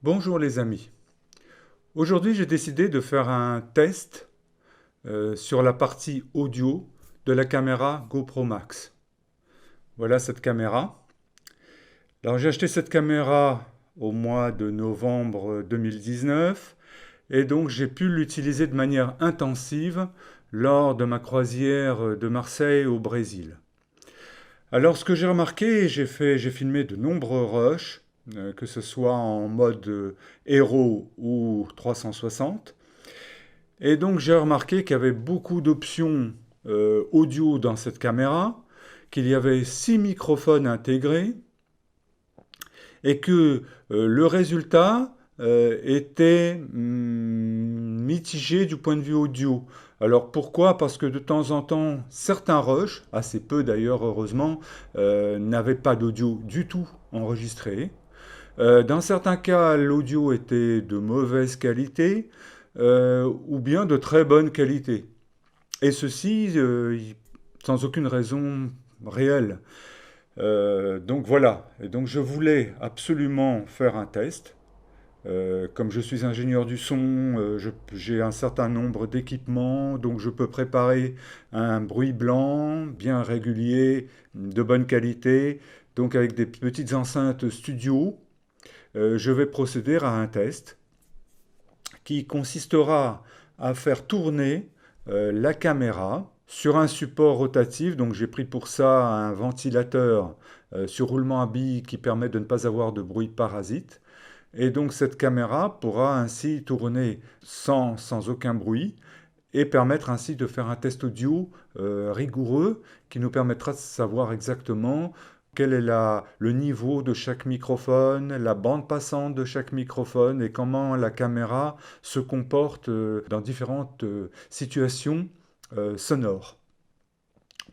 Bonjour les amis. Aujourd'hui, j'ai décidé de faire un test sur la partie audio de la caméra GoPro Max. Voilà cette caméra. Alors j'ai acheté cette caméra au mois de novembre 2019 et donc j'ai pu l'utiliser de manière intensive lors de ma croisière de Marseille au Brésil. Alors ce que j'ai remarqué, j'ai filmé de nombreux rushs, que ce soit en mode héros ou 360. Et donc j'ai remarqué qu'il y avait beaucoup d'options audio dans cette caméra, qu'il y avait 6 microphones intégrés et que le résultat était mitigé du point de vue audio. Alors pourquoi? Parce que de temps en temps, certains rushs, assez peu d'ailleurs heureusement, n'avaient pas d'audio du tout enregistré. Dans certains cas, l'audio était de mauvaise qualité ou bien de très bonne qualité. Et ceci sans aucune raison réelle. Donc voilà. Et donc je voulais absolument faire un test. Comme je suis ingénieur du son, j'ai un certain nombre d'équipements, donc je peux préparer un bruit blanc bien régulier, de bonne qualité, donc avec des petites enceintes studio. Je vais procéder à un test qui consistera à faire tourner la caméra sur un support rotatif. Donc j'ai pris pour ça un ventilateur sur roulement à billes qui permet de ne pas avoir de bruit parasite. Et donc cette caméra pourra ainsi tourner sans aucun bruit et permettre ainsi de faire un test audio rigoureux qui nous permettra de savoir exactement quel est le niveau de chaque microphone, la bande passante de chaque microphone et comment la caméra se comporte dans différentes situations sonores.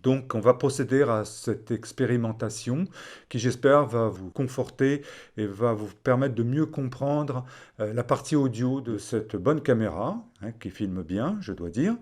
Donc on va procéder à cette expérimentation qui j'espère va vous conforter et va vous permettre de mieux comprendre la partie audio de cette bonne caméra, hein, qui filme bien, je dois dire.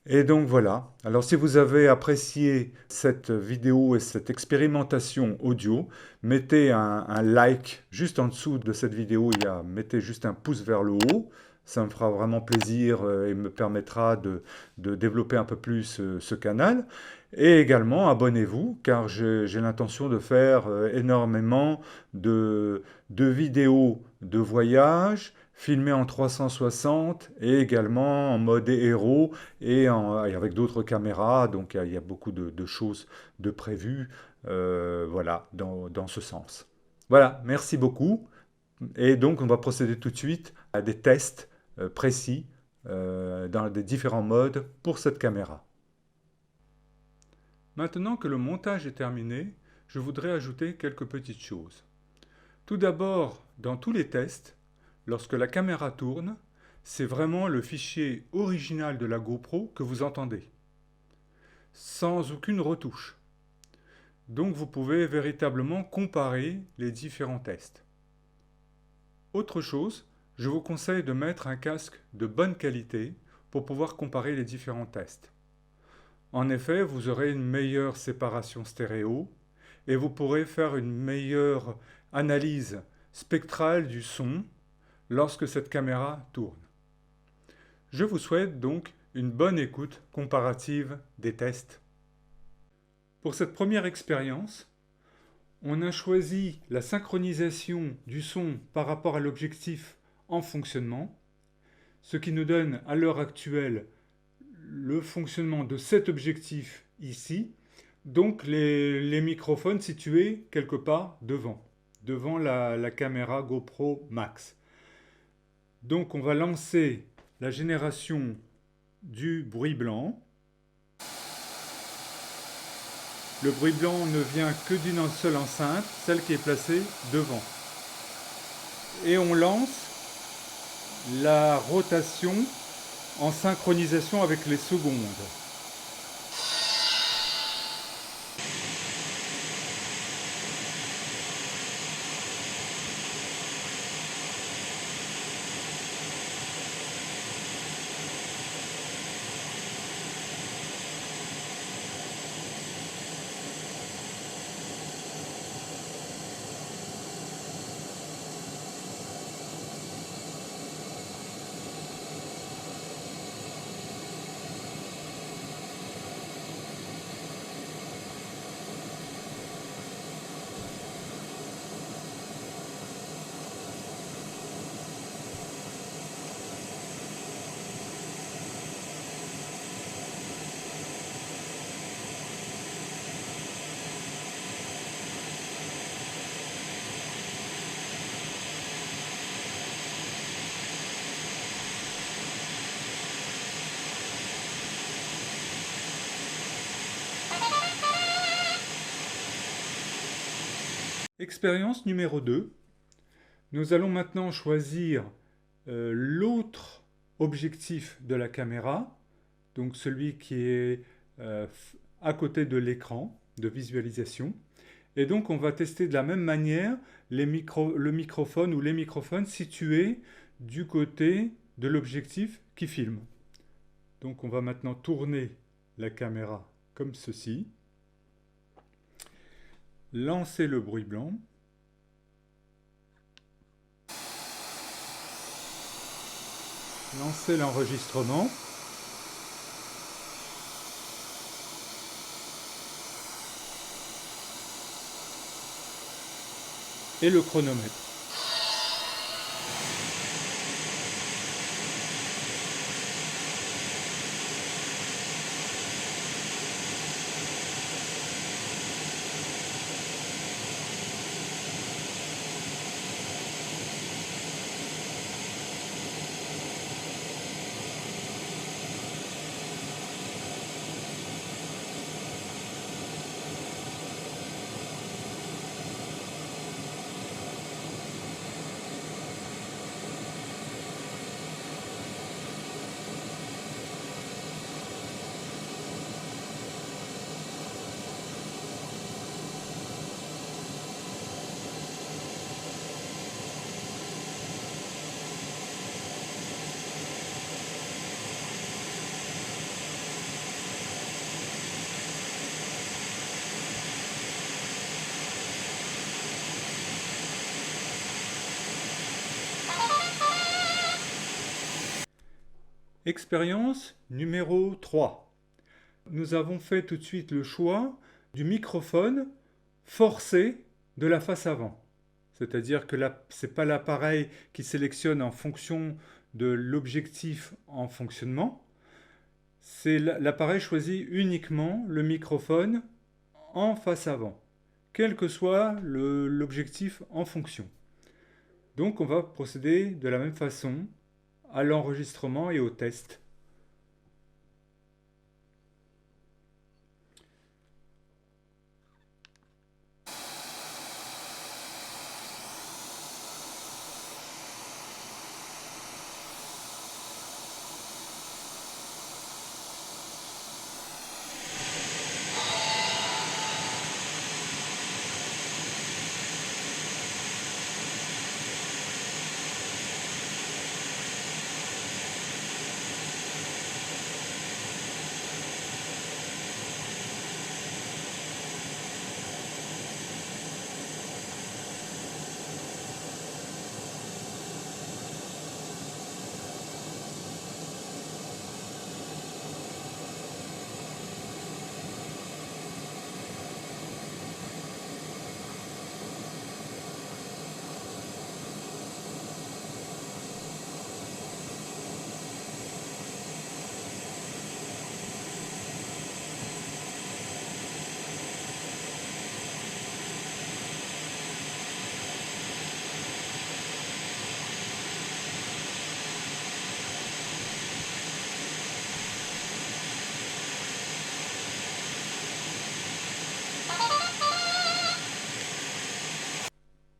Et donc voilà. Alors si vous avez apprécié cette vidéo et cette expérimentation audio, mettez un like juste en dessous de cette vidéo. Mettez juste un pouce vers le haut. Ça me fera vraiment plaisir et me permettra de développer un peu plus ce canal. Et également, abonnez-vous, car j'ai l'intention de faire énormément de vidéos de voyage, filmées en 360 et également en mode héros et avec d'autres caméras. Donc il y a beaucoup de choses de prévues voilà, dans ce sens. Voilà, merci beaucoup. Et donc on va procéder tout de suite à des tests précis dans des différents modes pour cette caméra. Maintenant que le montage est terminé, je voudrais ajouter quelques petites choses. Tout d'abord, dans tous les tests, lorsque la caméra tourne, c'est vraiment le fichier original de la GoPro que vous entendez, sans aucune retouche. Donc vous pouvez véritablement comparer les différents tests. Autre chose, je vous conseille de mettre un casque de bonne qualité pour pouvoir comparer les différents tests. En effet, vous aurez une meilleure séparation stéréo et vous pourrez faire une meilleure analyse spectrale du son lorsque cette caméra tourne. Je vous souhaite donc une bonne écoute comparative des tests. Pour cette première expérience, on a choisi la synchronisation du son par rapport à l'objectif en fonctionnement, ce qui nous donne à l'heure actuelle le fonctionnement de cet objectif ici, donc les microphones situés quelque part devant la caméra GoPro Max. Donc on va lancer la génération du bruit blanc. Le bruit blanc ne vient que d'une seule enceinte, celle qui est placée devant. Et on lance la rotation en synchronisation avec les secondes. Expérience numéro 2. Nous allons maintenant choisir l'autre objectif de la caméra, donc celui qui est à côté de l'écran de visualisation. Et donc on va tester de la même manière le microphone ou les microphones situés du côté de l'objectif qui filme. Donc on va maintenant tourner la caméra comme ceci. Lancer le bruit blanc. Lancer l'enregistrement. Et le chronomètre. Expérience numéro 3. Nous avons fait tout de suite le choix du microphone forcé de la face avant. C'est-à-dire que ce n'est pas l'appareil qui sélectionne en fonction de l'objectif en fonctionnement. C'est l'appareil choisit uniquement le microphone en face avant, quel que soit l'objectif en fonction. Donc on va procéder de la même façon à l'enregistrement et au test.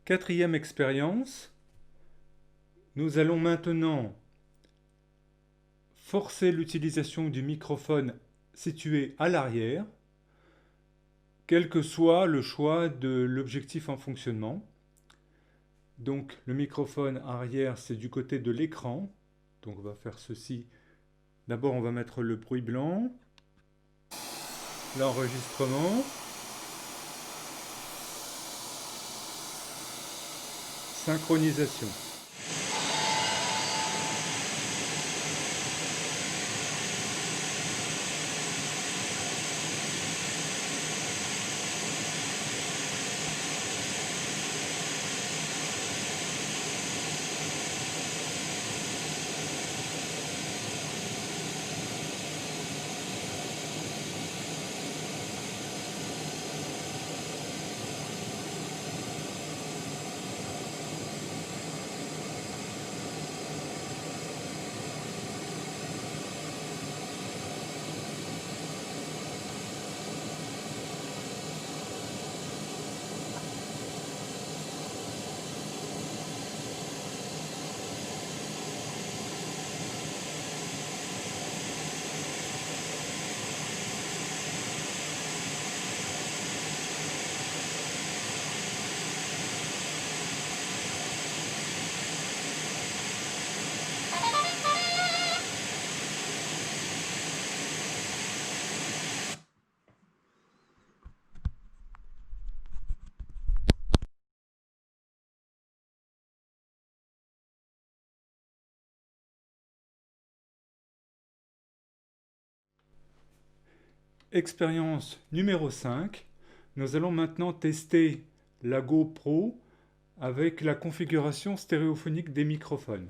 Quatrième expérience, nous allons maintenant forcer l'utilisation du microphone situé à l'arrière, quel que soit le choix de l'objectif en fonctionnement. Donc le microphone arrière, c'est du côté de l'écran. Donc on va faire ceci. D'abord, on va mettre le bruit blanc, l'enregistrement, synchronisation. Expérience numéro 5. Nous allons maintenant tester la GoPro avec la configuration stéréophonique des microphones.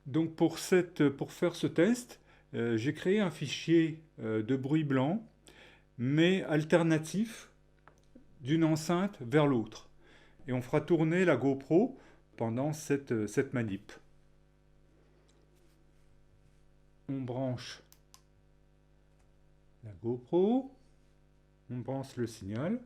Donc pour faire ce test, j'ai créé un fichier de bruit blanc, mais alternatif d'une enceinte vers l'autre. Et on fera tourner la GoPro pendant cette manip. On branche la GoPro, on branche le signal.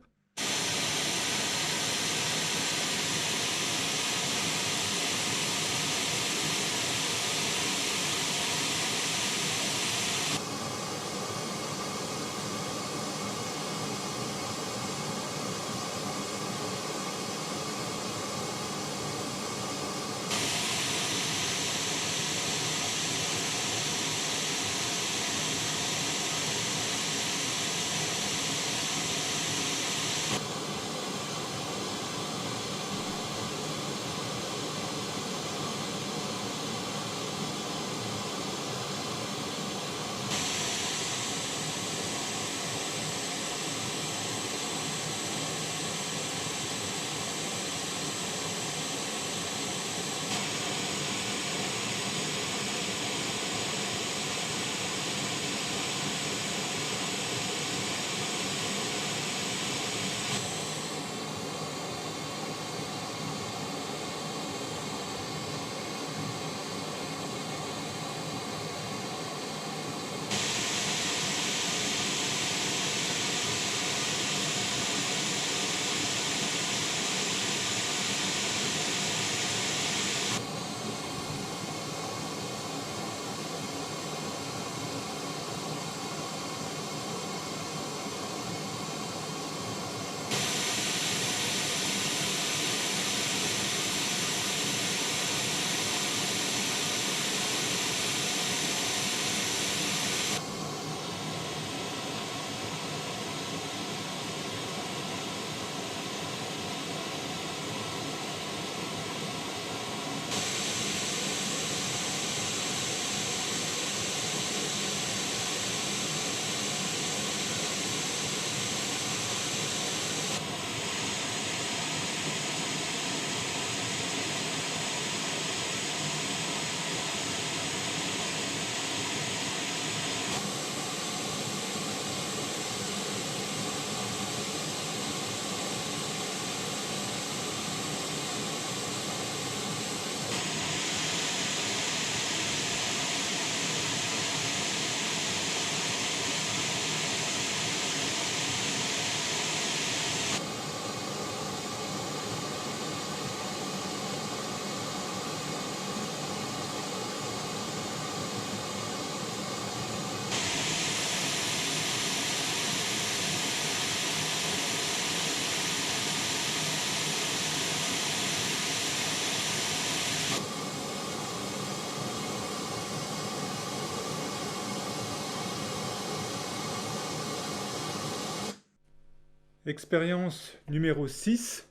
Expérience numéro 6.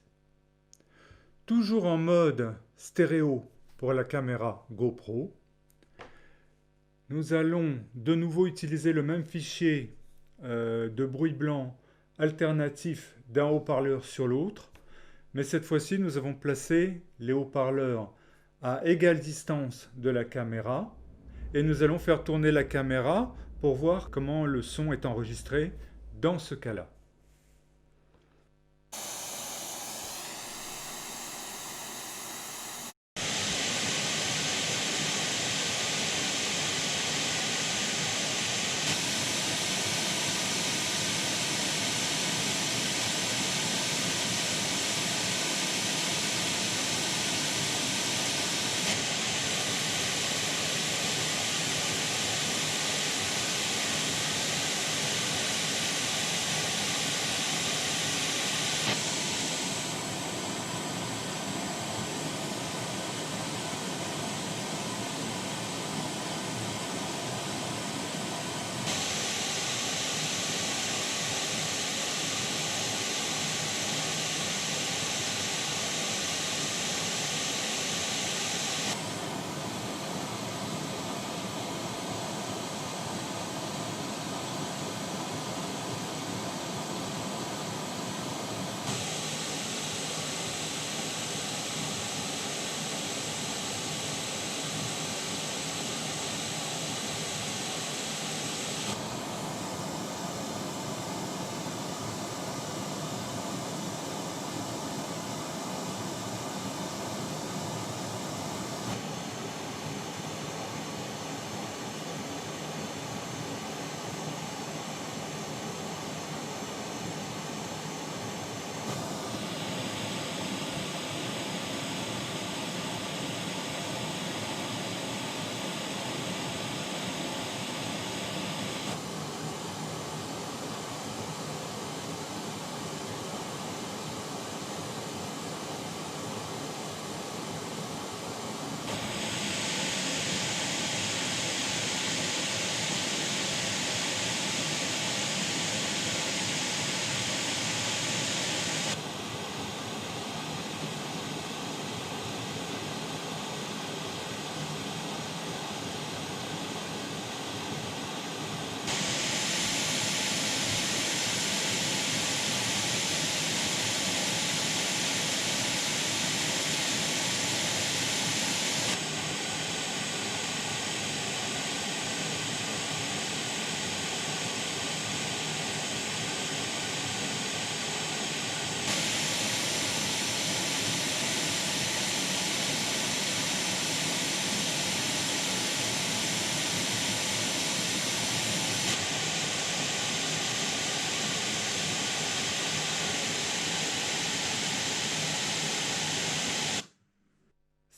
Toujours en mode stéréo pour la caméra GoPro. Nous allons de nouveau utiliser le même fichier de bruit blanc alternatif d'un haut-parleur sur l'autre. Mais cette fois-ci, nous avons placé les haut-parleurs à égale distance de la caméra. Et nous allons faire tourner la caméra pour voir comment le son est enregistré dans ce cas-là.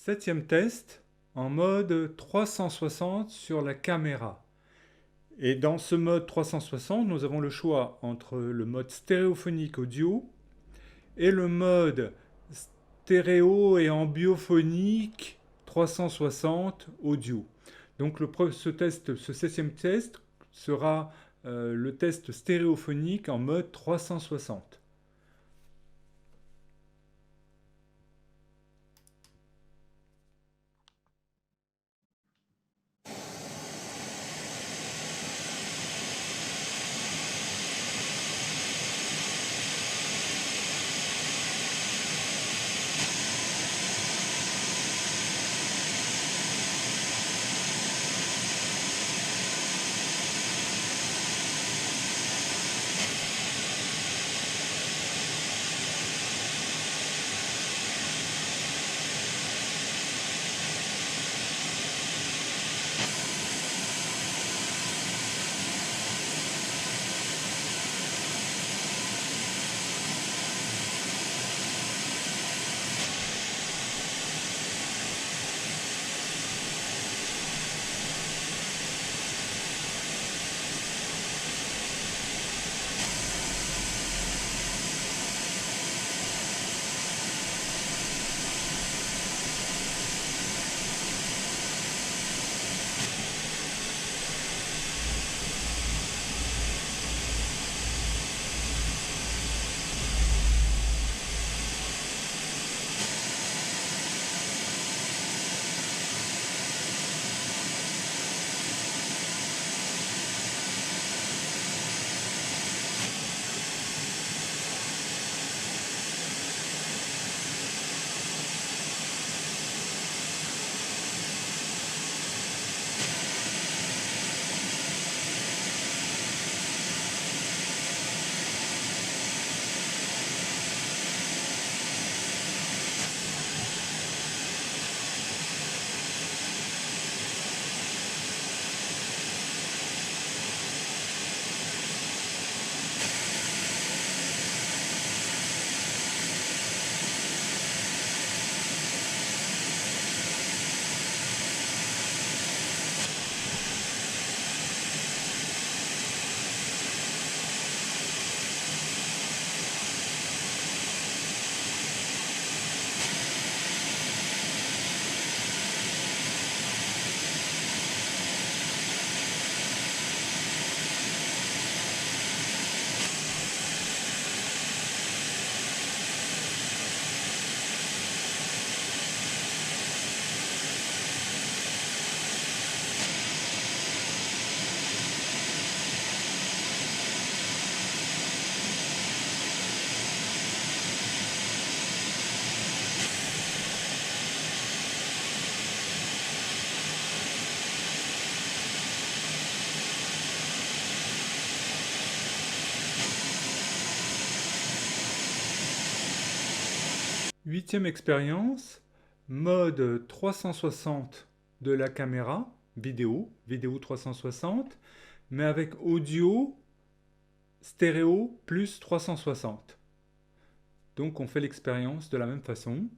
Septième test en mode 360 sur la caméra. Et dans ce mode 360, nous avons le choix entre le mode stéréophonique audio et le mode stéréo et ambiophonique 360 audio. Donc ce septième test sera le test stéréophonique en mode 360. Huitième expérience, mode 360 de la caméra, vidéo 360, mais avec audio stéréo plus 360. Donc on fait l'expérience de la même façon.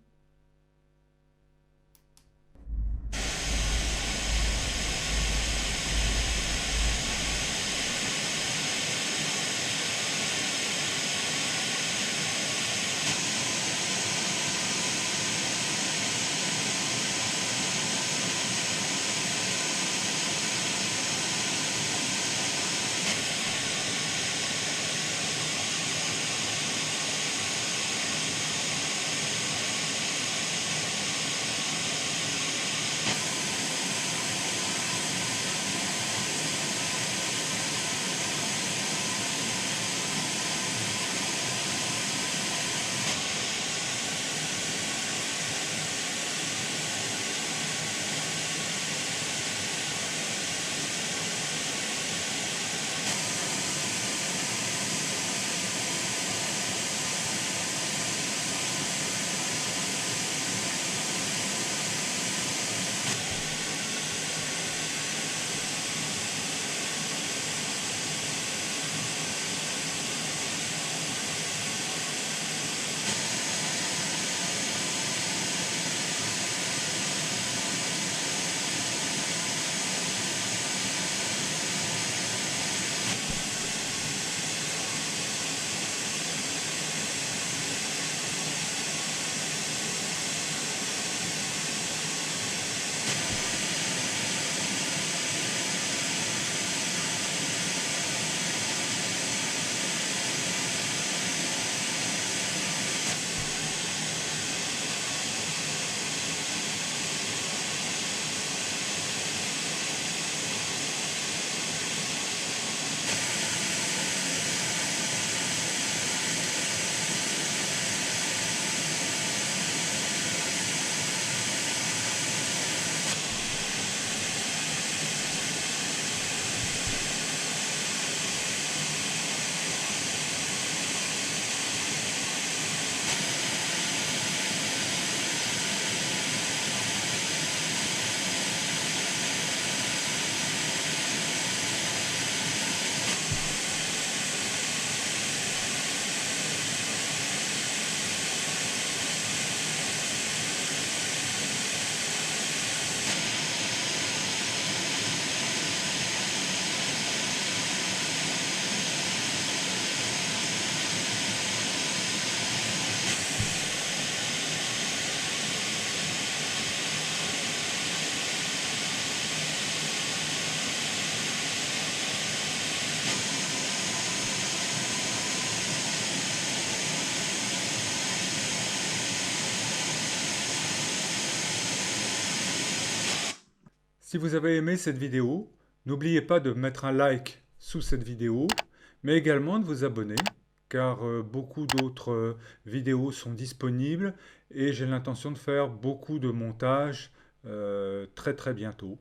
Si vous avez aimé cette vidéo, n'oubliez pas de mettre un like sous cette vidéo, mais également de vous abonner, car beaucoup d'autres vidéos sont disponibles et j'ai l'intention de faire beaucoup de montage très très bientôt.